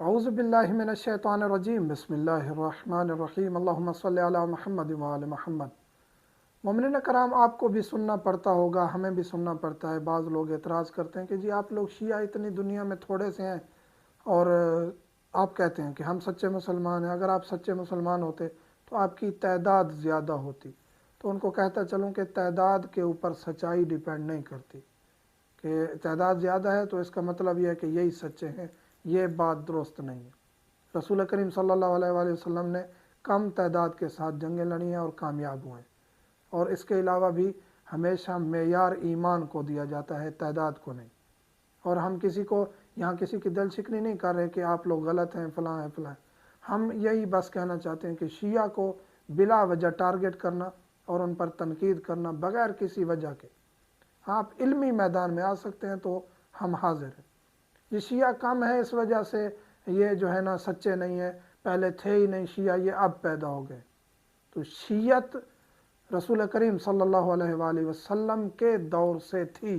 اعوذ باللہ من الشیطان الرجیم بسم اللہ الرحمن الرحیم اللہم صلی علی محمد وآل محمد۔ مومنین کرام، آپ کو بھی سننا پڑتا ہوگا، ہمیں بھی سننا پڑتا ہے۔ بعض لوگ اعتراض کرتے ہیں کہ جی آپ لوگ شیعہ اتنی دنیا میں تھوڑے سے ہیں اور آپ کہتے ہیں کہ ہم سچے مسلمان ہیں۔ اگر آپ سچے مسلمان ہوتے تو آپ کی تعداد زیادہ ہوتی۔ تو ان کو کہتا چلوں کہ تعداد کے اوپر سچائی ڈیپینڈ نہیں کرتی، کہ تعداد زیادہ ہے تو اس کا مطلب یہ ہے کہ یہی سچے ہیں، یہ بات درست نہیں ہے۔ رسول کریم صلی اللہ علیہ وآلہ وسلم نے کم تعداد کے ساتھ جنگیں لڑی ہیں اور کامیاب ہوئے ہیں، اور اس کے علاوہ بھی ہمیشہ معیار ایمان کو دیا جاتا ہے، تعداد کو نہیں۔ اور ہم کسی کو یہاں کسی کی دل شکنی نہیں کر رہے کہ آپ لوگ غلط ہیں، فلاں ہیں فلاں ہیں۔ ہم یہی بس کہنا چاہتے ہیں کہ شیعہ کو بلا وجہ ٹارگٹ کرنا اور ان پر تنقید کرنا بغیر کسی وجہ کے، آپ علمی میدان میں آ سکتے ہیں تو ہم حاضر ہیں۔ یہ شیعہ کم ہے اس وجہ سے یہ جو ہے نا سچے نہیں ہیں، پہلے تھے ہی نہیں شیعہ، یہ اب پیدا ہو گئے۔ تو شیعت رسول کریم صلی اللہ علیہ وآلہ وسلم کے دور سے تھی۔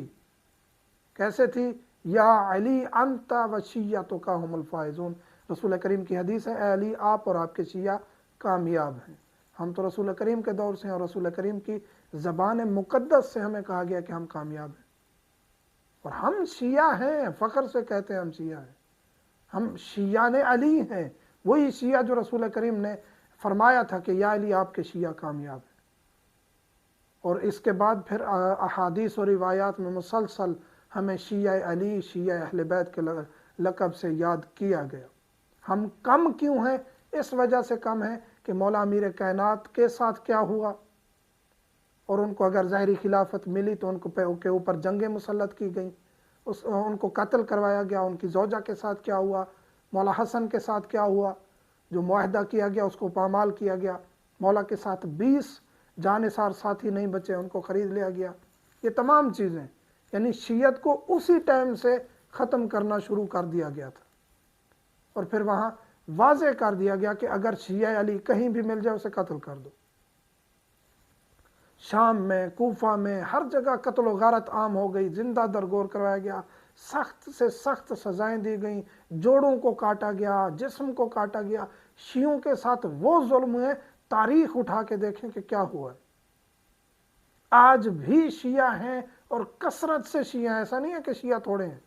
کیسے تھی؟ یا علی انت و شیعتک هم الفائزون، رسول کریم کی حدیث ہے، اے علی آپ اور آپ کے شیعہ کامیاب ہیں۔ ہم تو رسول کریم کے دور سے ہیں اور رسول کریم کی زبان مقدس سے ہمیں کہا گیا کہ ہم کامیاب ہیں، اور ہم شیعہ ہیں، فخر سے کہتے ہیں ہم شیعہ ہیں، ہم شیعہ علی ہیں، وہی شیعہ جو رسول کریم نے فرمایا تھا کہ یا علی آپ کے شیعہ کامیاب ہیں۔ اور اس کے بعد پھر احادیث و روایات میں مسلسل ہمیں شیعہ علی، شیعہ اہل بیت کے لقب سے یاد کیا گیا۔ ہم کم کیوں ہیں؟ اس وجہ سے کم ہیں کہ مولا امیر کائنات کے ساتھ کیا ہوا، اور ان کو اگر ظاہری خلافت ملی تو ان کے اوپر جنگیں مسلط کی گئیں، ان کو قتل کروایا گیا۔ ان کی زوجہ کے ساتھ کیا ہوا، مولا حسن کے ساتھ کیا ہوا، جو معاہدہ کیا گیا اس کو پامال کیا گیا۔ مولا کے ساتھ 20 جانثار ساتھی نہیں بچے، ان کو خرید لیا گیا۔ یہ تمام چیزیں یعنی شیعت کو اسی ٹائم سے ختم کرنا شروع کر دیا گیا تھا، اور پھر وہاں واضح کر دیا گیا کہ اگر شیعہ علی کہیں بھی مل جائے اسے قتل کر دو۔ شام میں، کوفہ میں، ہر جگہ قتل و غارت عام ہو گئی، زندہ درگور کروایا گیا، سخت سے سخت سزائیں دی گئیں، جوڑوں کو کاٹا گیا، جسم کو کاٹا گیا۔ شیعوں کے ساتھ وہ ظلم ہوئے، تاریخ اٹھا کے دیکھیں کہ کیا ہوا ہے۔ آج بھی شیعہ ہیں اور کثرت سے شیعہ ہیں، ایسا نہیں ہے کہ شیعہ تھوڑے ہیں،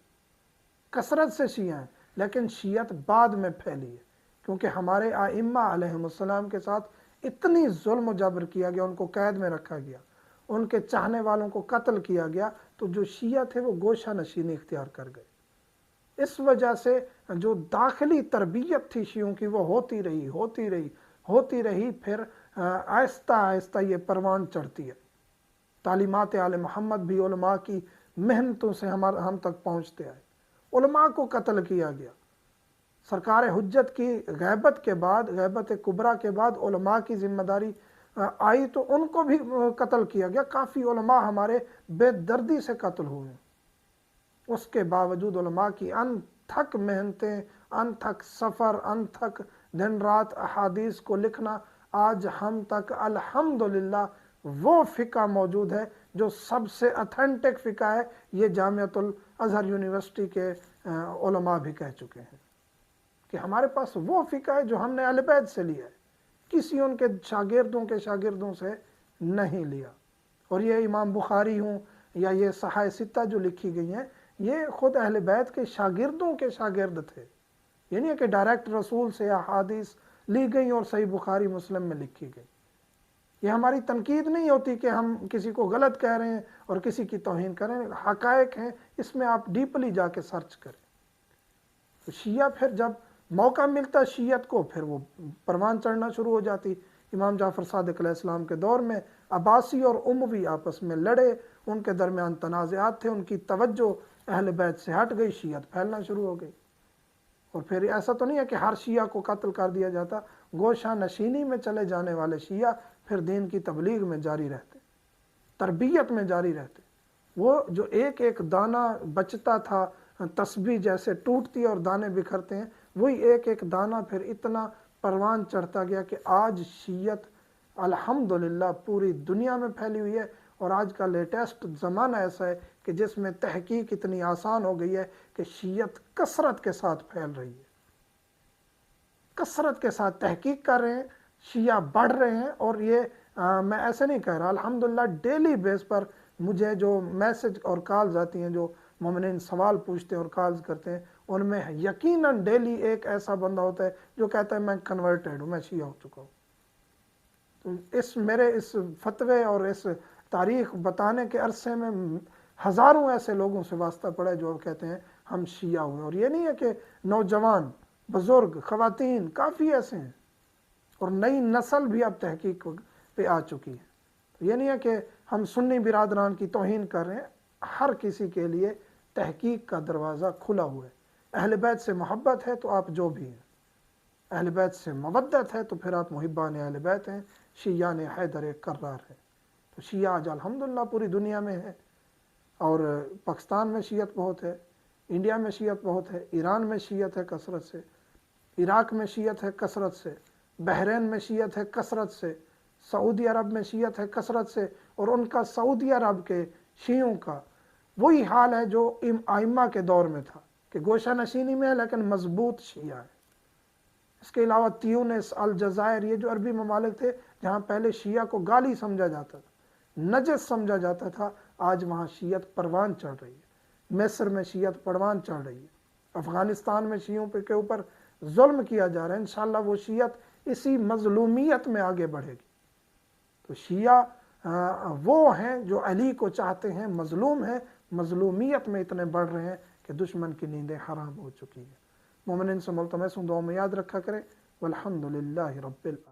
کثرت سے شیعہ ہیں، لیکن شیعت بعد میں پھیلی ہے کیونکہ ہمارے ائمہ علیہم السلام کے ساتھ اتنی ظلم و جبر کیا گیا، ان کو قید میں رکھا گیا، ان کے چاہنے والوں کو قتل کیا گیا، تو جو شیعہ تھے وہ گوشہ نشینی اختیار کر گئے۔ اس وجہ سے جو داخلی تربیت تھی شیعوں کی وہ ہوتی رہی، پھر آہستہ آہستہ یہ پروان چڑھتی ہے۔ تعلیمات آل محمد بھی علماء کی محنتوں سے ہم تک پہنچتے آئے، علماء کو قتل کیا گیا۔ سرکار حجت کی غیبت کے بعد، غیبت کبریٰ کے بعد علماء کی ذمہ داری آئی تو ان کو بھی قتل کیا گیا۔ کافی علماء ہمارے بے دردی سے قتل ہوئے، اس کے باوجود علماء کی انتھک محنتیں، انتھک سفر، انتھک دن رات احادیث کو لکھنا، آج ہم تک الحمدللہ وہ فقہ موجود ہے جو سب سے اتھینٹک فقہ ہے۔ یہ جامعۃ الازہر یونیورسٹی کے علماء بھی کہہ چکے ہیں کہ ہمارے پاس وہ فقہ ہے جو ہم نے اہل بیت سے لیا ہے، کسی ان کے شاگردوں سے نہیں لیا۔ اور یہ امام بخاری ہوں یا یہ صحاح ستہ جو لکھی گئی ہیں، یہ خود اہل بیت کے شاگردوں کے شاگرد تھے، یہ نہیں ہے کہ ڈائریکٹ رسول سے احادیث لی گئی اور صحیح بخاری مسلم میں لکھی گئی۔ یہ ہماری تنقید نہیں ہوتی کہ ہم کسی کو غلط کہہ رہے ہیں اور کسی کی توہین کریں، حقائق ہیں، اس میں آپ ڈیپلی جا کے سرچ کریں۔ تو شیعہ پھر جب موقع ملتا شیعت کو، پھر وہ پروان چڑھنا شروع ہو جاتی۔ امام جعفر صادق علیہ السلام کے دور میں عباسی اور اموی آپس میں لڑے، ان کے درمیان تنازعات تھے، ان کی توجہ اہل بیت سے ہٹ گئی، شیعت پھیلنا شروع ہو گئی۔ اور پھر ایسا تو نہیں ہے کہ ہر شیعہ کو قتل کر دیا جاتا، گوشہ نشینی میں چلے جانے والے شیعہ پھر دین کی تبلیغ میں جاری رہتے، تربیت میں جاری رہتے۔ وہ جو ایک ایک دانہ بچتا تھا، تسبیح جیسے ٹوٹتی اور دانے بکھرتے ہیں، وہی ایک ایک دانہ پھر اتنا پروان چڑھتا گیا کہ آج شیعت الحمدللہ پوری دنیا میں پھیلی ہوئی ہے۔ اور آج کا لیٹسٹ زمانہ ایسا ہے کہ جس میں تحقیق اتنی آسان ہو گئی ہے کہ شیعت کثرت کے ساتھ پھیل رہی ہے۔ کثرت کے ساتھ تحقیق کر رہے ہیں، شیعہ بڑھ رہے ہیں، اور یہ میں ایسے نہیں کہہ رہا، الحمدللہ ڈیلی بیس پر مجھے جو میسج اور کالز آتی ہیں، جو مومنین سوال پوچھتے ہیں اور کالز کرتے ہیں، ان میں یقیناً ڈیلی ایک ایسا بندہ ہوتا ہے جو کہتا ہے میں کنورٹڈ ہوں، میں شیعہ ہو چکا ہوں۔ تو میرے اس فتوے اور اس تاریخ بتانے کے عرصے میں ہزاروں ایسے لوگوں سے واسطہ پڑا ہے جو کہتے ہیں ہم شیعہ ہوئے، اور یہ نہیں ہے کہ نوجوان، بزرگ، خواتین کافی ایسے ہیں، اور نئی نسل بھی اب تحقیق پہ آ چکی ہے۔ یہ نہیں ہے کہ ہم سنی برادران کی توہین کر رہے ہیں، ہر کسی کے لیے تحقیق کا دروازہ کھلا ہوا ہے۔ اہل بیت سے محبت ہے تو آپ جو بھی ہیں، اہل بیت سے مودت ہے تو پھر آپ محبان اہل بیت ہیں، شیعان حیدر کرار ہیں۔ تو شیعہ آج الحمدللہ پوری دنیا میں ہے، اور پاکستان میں شیعت بہت ہے، انڈیا میں شیعت بہت ہے، ایران میں شیعت ہے کثرت سے، عراق میں شیعت ہے کثرت سے، بحرین میں شیعت ہے کثرت سے، سعودی عرب میں شیعت ہے کثرت سے، اور ان کا سعودی عرب کے شیعوں کا وہی حال ہے جو ائمہ کے دور میں تھا، کہ گوشہ نشینی میں ہے لیکن مضبوط شیعہ ہے۔ اس کے علاوہ تیونس، الجزائر، یہ جو عربی ممالک تھے جہاں پہلے شیعہ کو گالی سمجھا جاتا تھا، نجس سمجھا جاتا تھا، آج وہاں شیعت پروان چڑھ رہی ہے۔ مصر میں شیعت پروان چڑھ رہی ہے، افغانستان میں شیعوں کے اوپر ظلم کیا جا رہا ہے، انشاءاللہ وہ شیعت اسی مظلومیت میں آگے بڑھے گی۔ تو شیعہ وہ ہیں جو علی کو چاہتے ہیں، مظلوم ہیں، مظلومیت میں اتنے بڑھ رہے ہیں کہ دشمن کی نیندیں حرام ہو چکی ہیں۔ مومنین سے ملتمس ہوں دعا میں یاد رکھا کریں، والحمدللہ رب العالمین۔